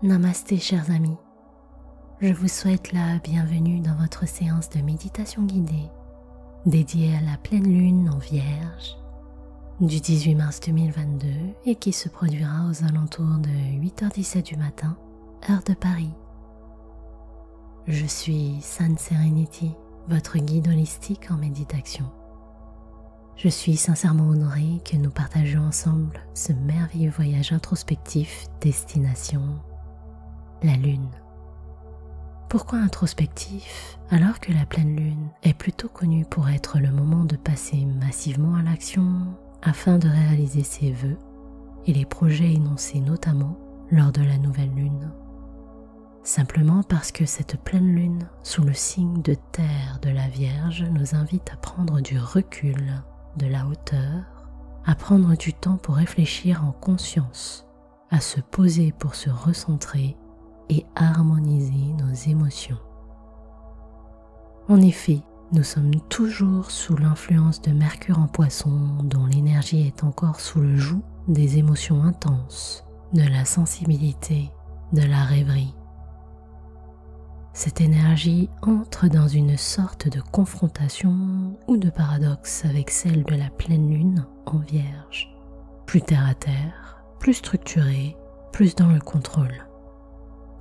Namasté chers amis, je vous souhaite la bienvenue dans votre séance de méditation guidée dédiée à la pleine lune en Vierge du 18 mars 2022 et qui se produira aux alentours de 8h17 du matin, heure de Paris. Je suis Sun Serenity, votre guide holistique en méditation. Je suis sincèrement honorée que nous partagions ensemble ce merveilleux voyage introspectif destination la Lune. Pourquoi introspectif alors que la pleine Lune est plutôt connue pour être le moment de passer massivement à l'action afin de réaliser ses vœux et les projets énoncés notamment lors de la nouvelle Lune? Simplement parce que cette pleine Lune, sous le signe de terre de la Vierge, nous invite à prendre du recul, de la hauteur, à prendre du temps pour réfléchir en conscience, à se poser pour se recentrer et harmoniser nos émotions. En effet, nous sommes toujours sous l'influence de Mercure en Poisson, dont l'énergie est encore sous le joug des émotions intenses, de la sensibilité, de la rêverie. Cette énergie entre dans une sorte de confrontation ou de paradoxe avec celle de la pleine lune en Vierge, plus terre à terre, plus structurée, plus dans le contrôle.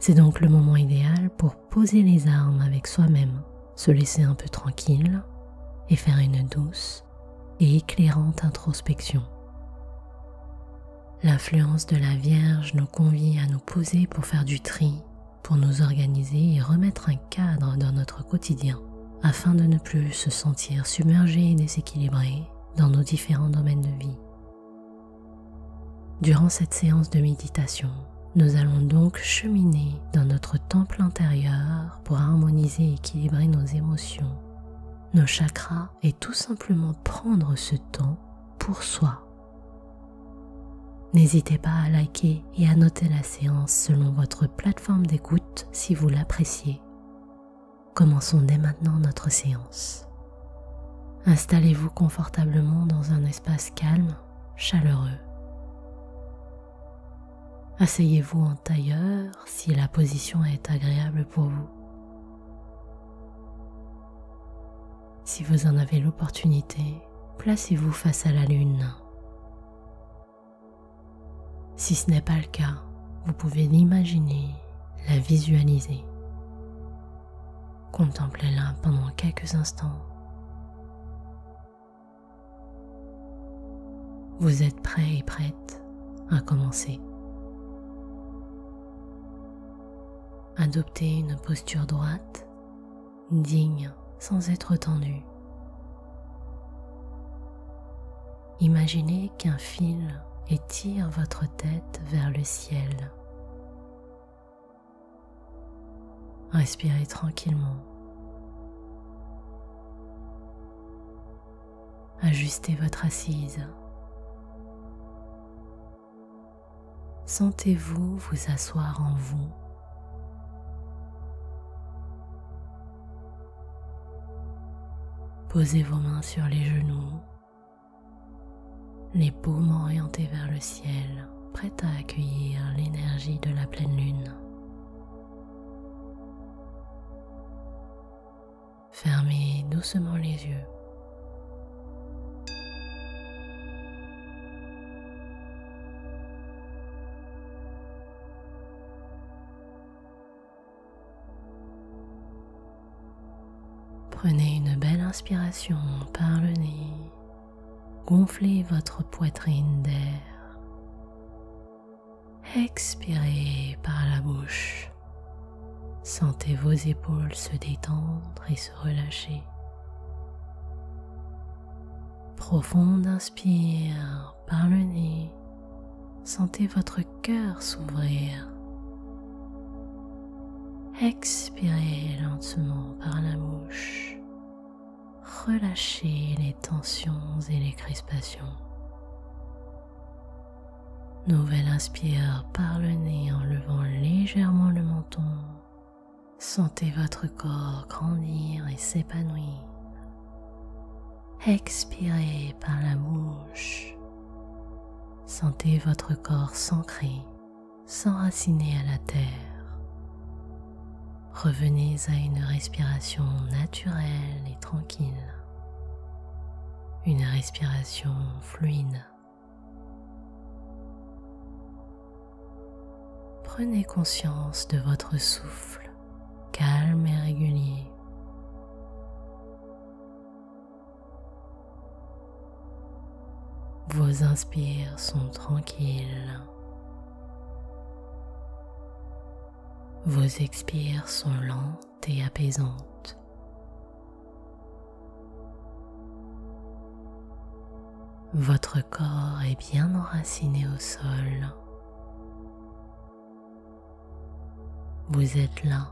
C'est donc le moment idéal pour poser les armes avec soi-même, se laisser un peu tranquille et faire une douce et éclairante introspection. L'influence de la Vierge nous convie à nous poser pour faire du tri, pour nous organiser et remettre un cadre dans notre quotidien afin de ne plus se sentir submergé et déséquilibré dans nos différents domaines de vie. Durant cette séance de méditation, nous allons donc cheminer dans notre temple intérieur pour harmoniser et équilibrer nos émotions, nos chakras et tout simplement prendre ce temps pour soi. N'hésitez pas à liker et à noter la séance selon votre plateforme d'écoute si vous l'appréciez. Commençons dès maintenant notre séance. Installez-vous confortablement dans un espace calme, chaleureux. Asseyez-vous en tailleur si la position est agréable pour vous. Si vous en avez l'opportunité, placez-vous face à la lune. Si ce n'est pas le cas, vous pouvez l'imaginer, la visualiser. Contemplez-la pendant quelques instants. Vous êtes prêt et prête à commencer. Adoptez une posture droite, digne sans être tendue. Imaginez qu'un fil étire votre tête vers le ciel. Respirez tranquillement. Ajustez votre assise. Sentez-vous vous asseoir en vous. Posez vos mains sur les genoux, les paumes orientées vers le ciel, prêtes à accueillir l'énergie de la pleine lune. Fermez doucement les yeux. Prenez une belle inspiration par le nez. Gonflez votre poitrine d'air. Expirez par la bouche. Sentez vos épaules se détendre et se relâcher. Profonde inspire par le nez. Sentez votre cœur s'ouvrir. Expirez lentement par la bouche. Relâchez les tensions et les crispations. Nouvelle inspire par le nez en levant légèrement le menton. Sentez votre corps grandir et s'épanouir. Expirez par la bouche. Sentez votre corps s'ancrer, s'enraciner à la terre. Revenez à une respiration naturelle et tranquille, une respiration fluide. Prenez conscience de votre souffle calme et régulier. Vos inspires sont tranquilles. Vos expires sont lentes et apaisantes. Votre corps est bien enraciné au sol. Vous êtes là,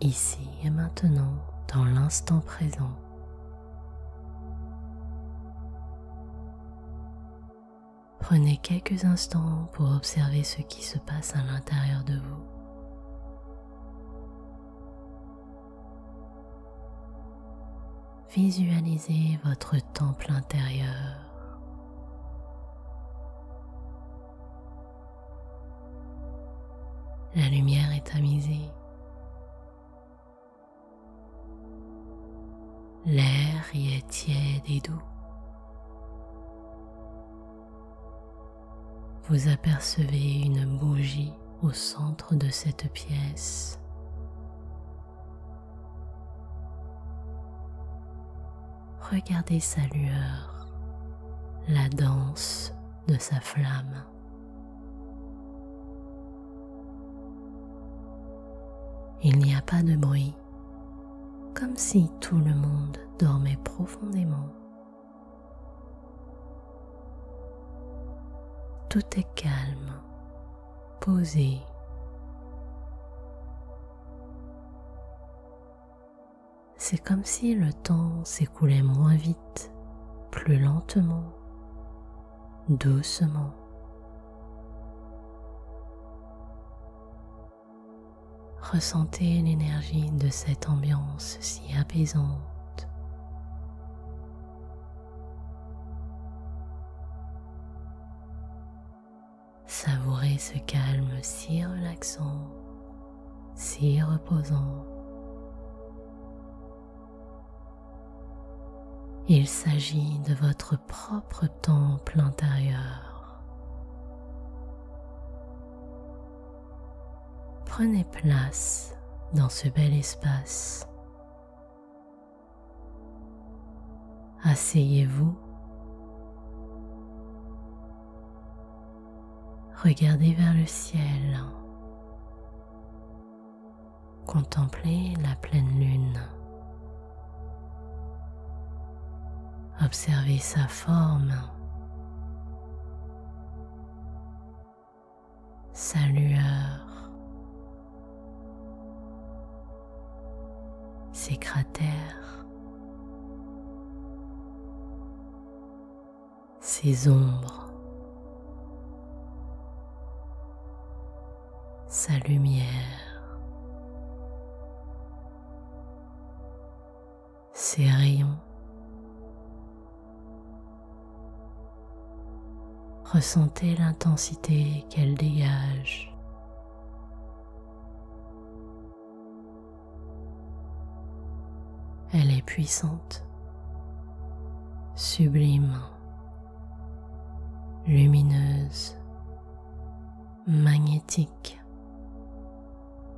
ici et maintenant, dans l'instant présent. Prenez quelques instants pour observer ce qui se passe à l'intérieur de vous. Visualisez votre temple intérieur. La lumière est tamisée. L'air y est tiède et doux. Vous apercevez une bougie au centre de cette pièce. Regardez sa lueur, la danse de sa flamme. Il n'y a pas de bruit, comme si tout le monde dormait profondément. Tout est calme, posé. C'est comme si le temps s'écoulait moins vite, plus lentement, doucement. Ressentez l'énergie de cette ambiance si apaisante. Savourez ce calme si relaxant, si reposant. Il s'agit de votre propre temple intérieur. Prenez place dans ce bel espace. Asseyez-vous. Regardez vers le ciel. Contemplez la pleine lune. Observez sa forme, sa lueur, ses cratères, ses ombres, sa lumière, ses rayons. Ressentez l'intensité qu'elle dégage. Elle est puissante, sublime, lumineuse, magnétique,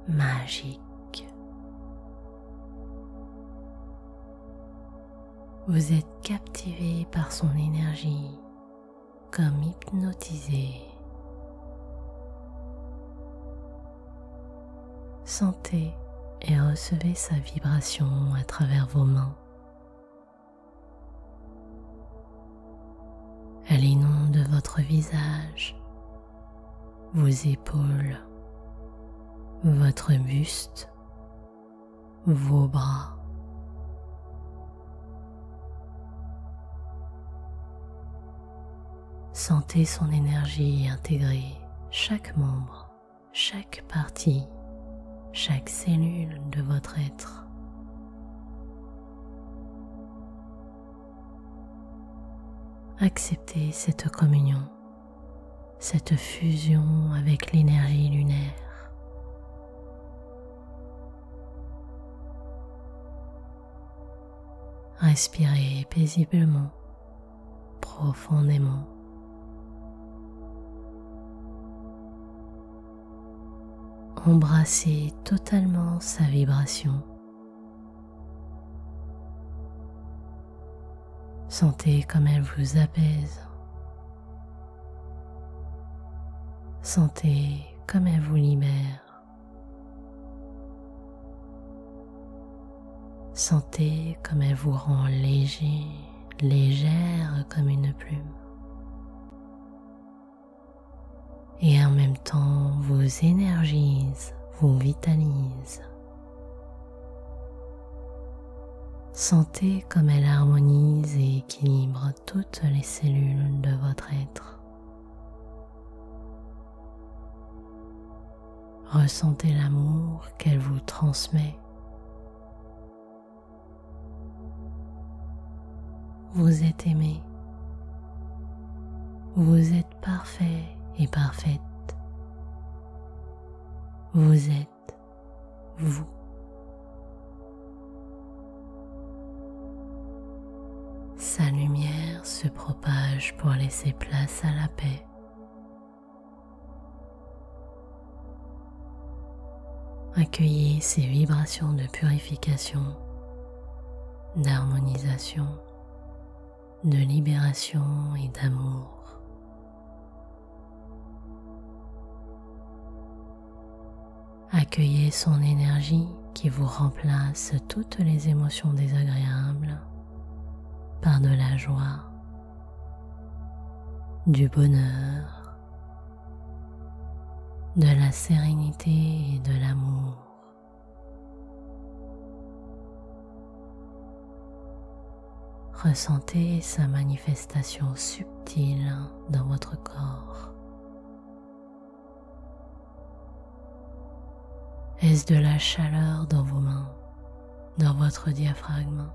magique. Vous êtes captivé par son énergie, comme hypnotisé. Sentez et recevez sa vibration à travers vos mains. Elle inonde votre visage, vos épaules, votre buste, vos bras. Sentez son énergie intégrer chaque membre, chaque partie, chaque cellule de votre être. Acceptez cette communion cette fusion avec l'énergie lunaire. Respirez paisiblement, profondément. Embrassez totalement sa vibration. Sentez comme elle vous apaise. Sentez comme elle vous libère. Sentez comme elle vous rend léger, légère comme une plume. Et en même temps vous énergise, vous vitalise. Sentez comme elle harmonise et équilibre toutes les cellules de votre être. Ressentez l'amour qu'elle vous transmet. Vous êtes aimé. Vous êtes parfait et parfaite. Vous êtes vous. Sa lumière se propage pour laisser place à la paix. Accueillez ces vibrations de purification, d'harmonisation, de libération et d'amour. Accueillez son énergie qui vous remplace toutes les émotions désagréables par de la joie, du bonheur, de la sérénité et de l'amour. Ressentez sa manifestation subtile dans votre corps. Est-ce de la chaleur dans vos mains, dans votre diaphragme?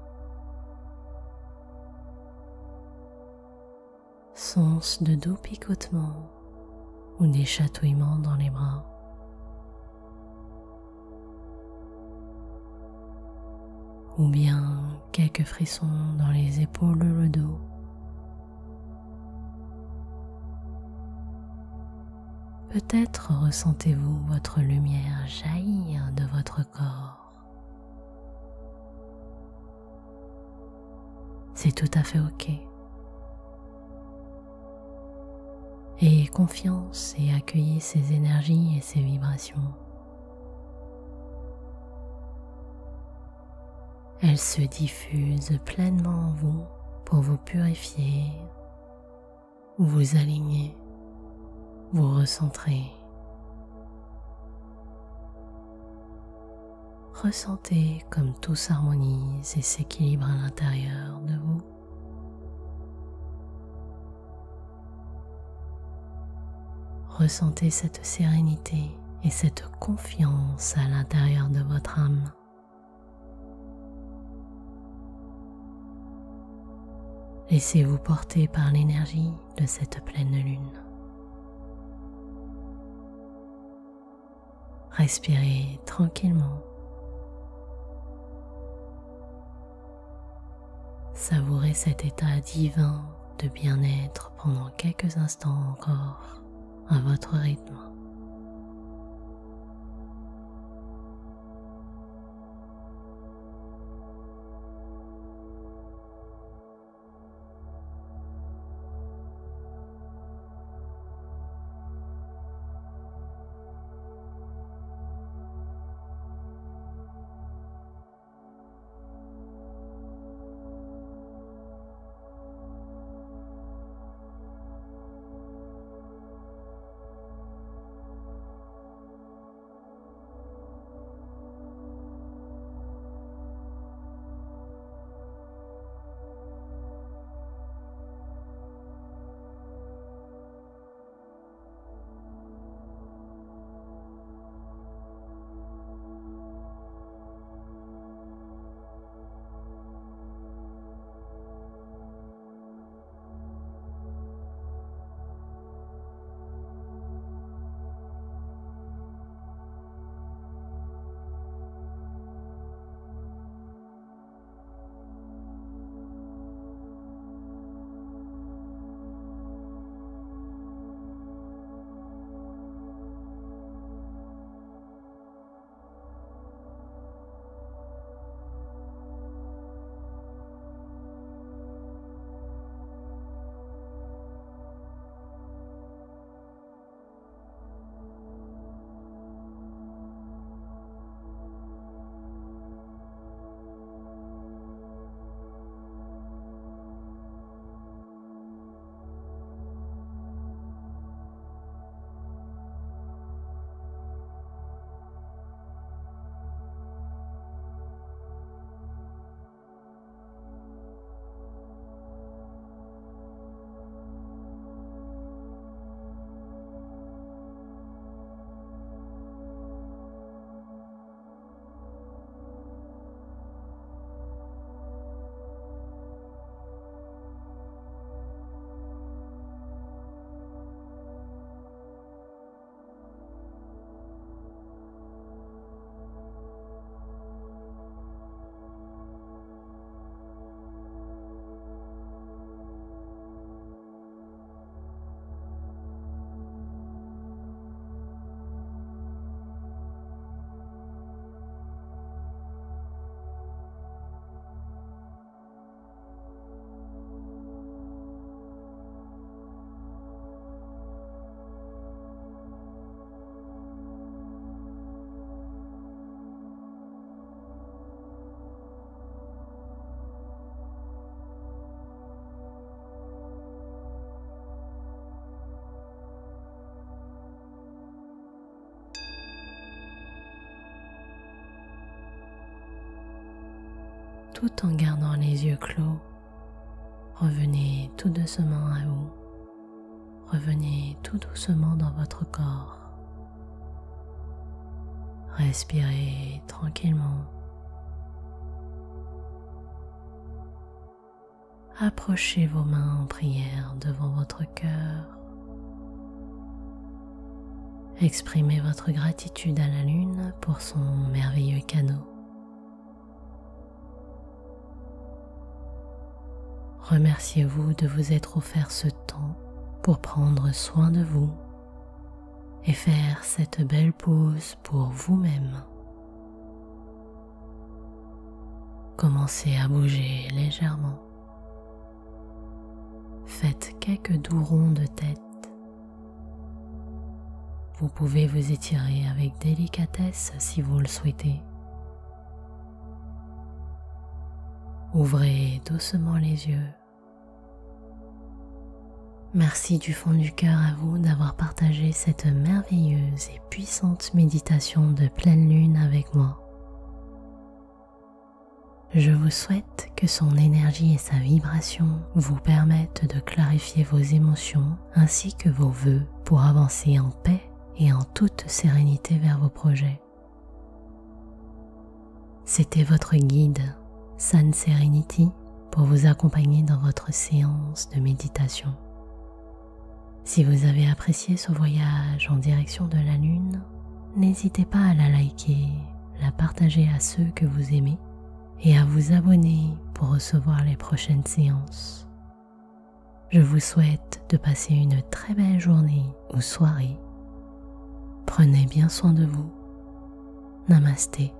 Sont-ce de doux picotements ou des chatouillements dans les bras? Ou bien quelques frissons dans les épaules ou le dos? Peut-être ressentez-vous votre lumière jaillir de votre corps. C'est tout à fait ok. Ayez confiance et accueillez ces énergies et ces vibrations. Elles se diffusent pleinement en vous pour vous purifier, vous aligner, vous recentrer. Ressentez comme tout s'harmonise et s'équilibre à l'intérieur de vous. Ressentez cette sérénité et cette confiance à l'intérieur de votre âme. Laissez-vous porter par l'énergie de cette pleine lune. Respirez tranquillement. Savourez cet état divin de bien-être pendant quelques instants encore à votre rythme. tout en gardant les yeux clos. Revenez tout doucement à vous. Revenez tout doucement dans votre corps. Respirez tranquillement. Approchez vos mains en prière devant votre cœur. Exprimez votre gratitude à la lune pour son merveilleux cadeau. Remerciez-vous de vous être offert ce temps pour prendre soin de vous et faire cette belle pause pour vous-même. Commencez à bouger légèrement. Faites quelques doux ronds de tête. Vous pouvez vous étirer avec délicatesse si vous le souhaitez. Ouvrez doucement les yeux. Merci du fond du cœur à vous d'avoir partagé cette merveilleuse et puissante méditation de pleine lune avec moi. Je vous souhaite que son énergie et sa vibration vous permettent de clarifier vos émotions ainsi que vos vœux pour avancer en paix et en toute sérénité vers vos projets. C'était votre guide, Sun Serenity, pour vous accompagner dans votre séance de méditation. Si vous avez apprécié ce voyage en direction de la Lune, n'hésitez pas à la liker, la partager à ceux que vous aimez et à vous abonner pour recevoir les prochaines séances. Je vous souhaite de passer une très belle journée ou soirée. Prenez bien soin de vous. Namasté.